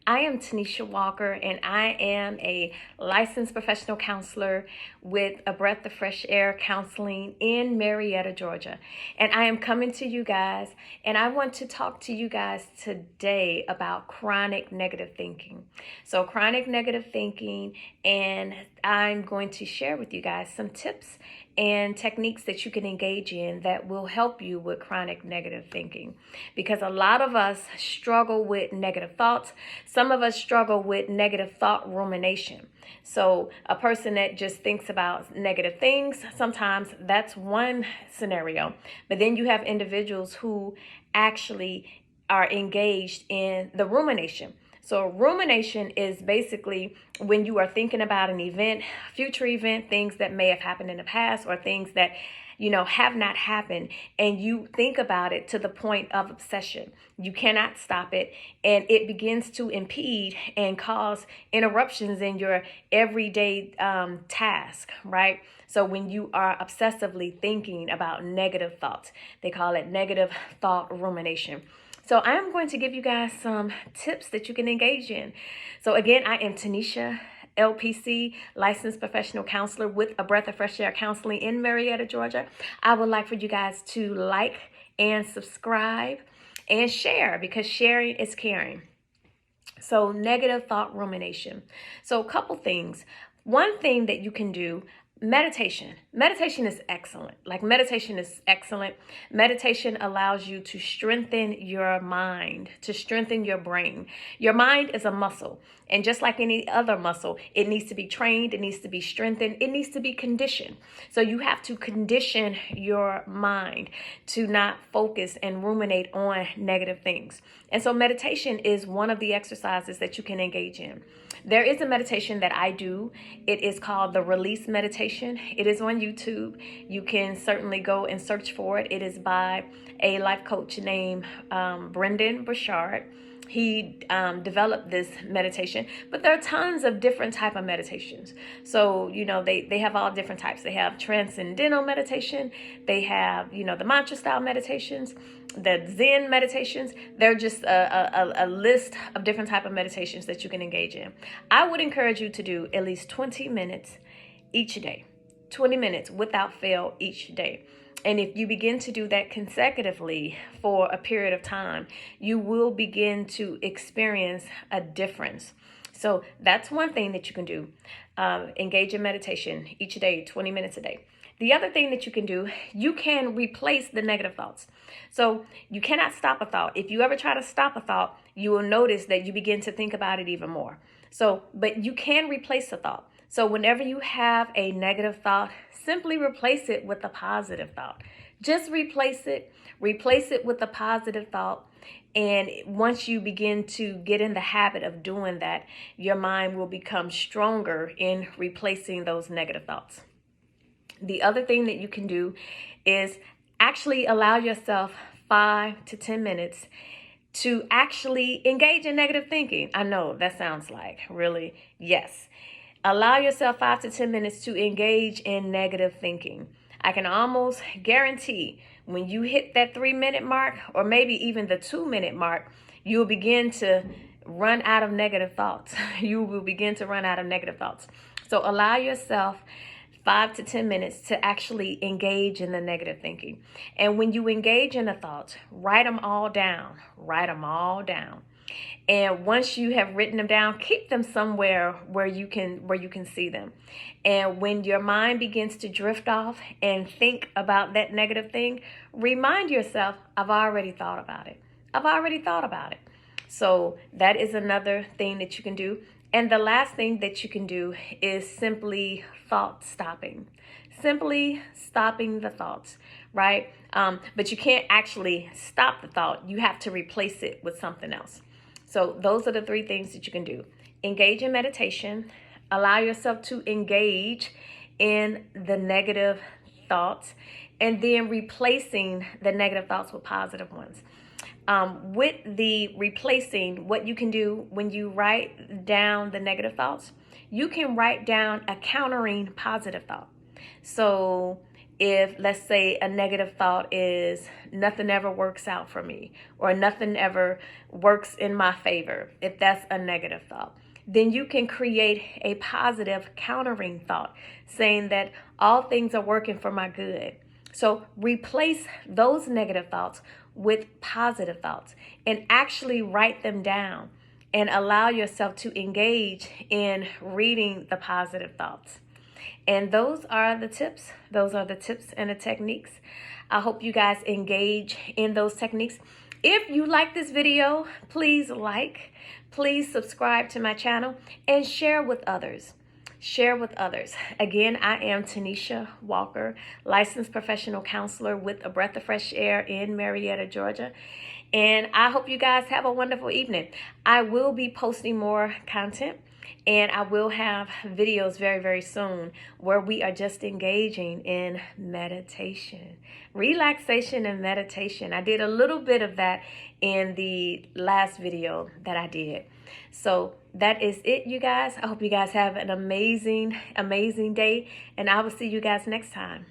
I am Tanisha Walker, and I am a licensed professional counselor with A Breath of Fresh Air Counseling in Marietta, Georgia. And I am coming to you guys, and I want to talk to you guys today about chronic negative thinking. So, chronic negative thinking, and I'm going to share with you guys some tips and techniques that you can engage in that will help you with chronic negative thinking. Because a lot of us struggle with negative thoughts. Some of us struggle with negative thought rumination. So a person that just thinks about negative things, sometimes that's one scenario. But then you have individuals who actually are engaged in the rumination. So rumination is basically when you are thinking about an event, future event, things that may have happened in the past or things that have not happened, and you think about it to the point of obsession. You cannot stop it, and it begins to impede and cause interruptions in your everyday task, right? So when you are obsessively thinking about negative thoughts, they call it negative thought rumination. So I'm going to give you guys some tips that you can engage in. So again, I am Tanisha, LPC, licensed professional counselor with A Breath of Fresh Air Counseling in Marietta, Georgia. I would like for you guys to like and subscribe and share, because sharing is caring. So negative thought rumination. So a couple things. One thing that you can do, meditation. Meditation is excellent. Meditation allows you to strengthen your mind, to strengthen your brain. Your mind is a muscle. And just like any other muscle, it needs to be trained, it needs to be strengthened, it needs to be conditioned. So you have to condition your mind to not focus and ruminate on negative things. And so meditation is one of the exercises that you can engage in. There is a meditation that I do. It is called the Release Meditation. It is on YouTube. You can certainly go and search for it. It is by a life coach named Brendon Burchard. He developed this meditation, but there are tons of different type of meditations. So, they have all different types. They have transcendental meditation. They have, the mantra style meditations, the Zen meditations. They're just a list of different type of meditations that you can engage in. I would encourage you to do at least 20 minutes each day, 20 minutes without fail each day. And if you begin to do that consecutively for a period of time, you will begin to experience a difference. So that's one thing that you can do. Engage in meditation each day, 20 minutes a day. The other thing that you can do, you can replace the negative thoughts. So you cannot stop a thought. If you ever try to stop a thought, you will notice that you begin to think about it even more. But you can replace a thought. So whenever you have a negative thought, simply replace it with a positive thought. Just replace it with a positive thought. And once you begin to get in the habit of doing that, your mind will become stronger in replacing those negative thoughts. The other thing that you can do is actually allow yourself 5 to 10 minutes to actually engage in negative thinking. I know that sounds like really, yes. Allow yourself 5 to 10 minutes to engage in negative thinking. I can almost guarantee when you hit that 3-minute mark, or maybe even the 2-minute mark, you'll begin to run out of negative thoughts. You will begin to run out of negative thoughts. So allow yourself 5 to 10 minutes to actually engage in the negative thinking. And when you engage in the thoughts, write them all down. And once you have written them down, keep them somewhere where you can see them. And when your mind begins to drift off and think about that negative thing, remind yourself, I've already thought about it. So that is another thing that you can do. And the last thing that you can do is simply thought stopping. Simply stopping the thoughts, right? But you can't actually stop the thought. You have to replace it with something else. So those are the 3 things that you can do. Engage in meditation. Allow yourself to engage in the negative thoughts, and then replacing the negative thoughts with positive ones. With the replacing, what you can do when you write down the negative thoughts, you can write down a countering positive thought. So If, let's say, a negative thought is nothing ever works out for me, or nothing ever works in my favor, if that's a negative thought, then you can create a positive countering thought saying that all things are working for my good. So replace those negative thoughts with positive thoughts and actually write them down and allow yourself to engage in reading the positive thoughts. And those are the tips. Those are the tips and the techniques. I hope you guys engage in those techniques. If you like this video, please subscribe to my channel, and share with others. Share with others. Again, I am Tanisha Walker, licensed professional counselor with A Breath of Fresh Air in Marietta, Georgia. And I hope you guys have a wonderful evening. I will be posting more content, and I will have videos very, very soon where we are just engaging in meditation, relaxation and meditation. I did a little bit of that in the last video that I did. So that is it, you guys. I hope you guys have an amazing, amazing day, and I will see you guys next time.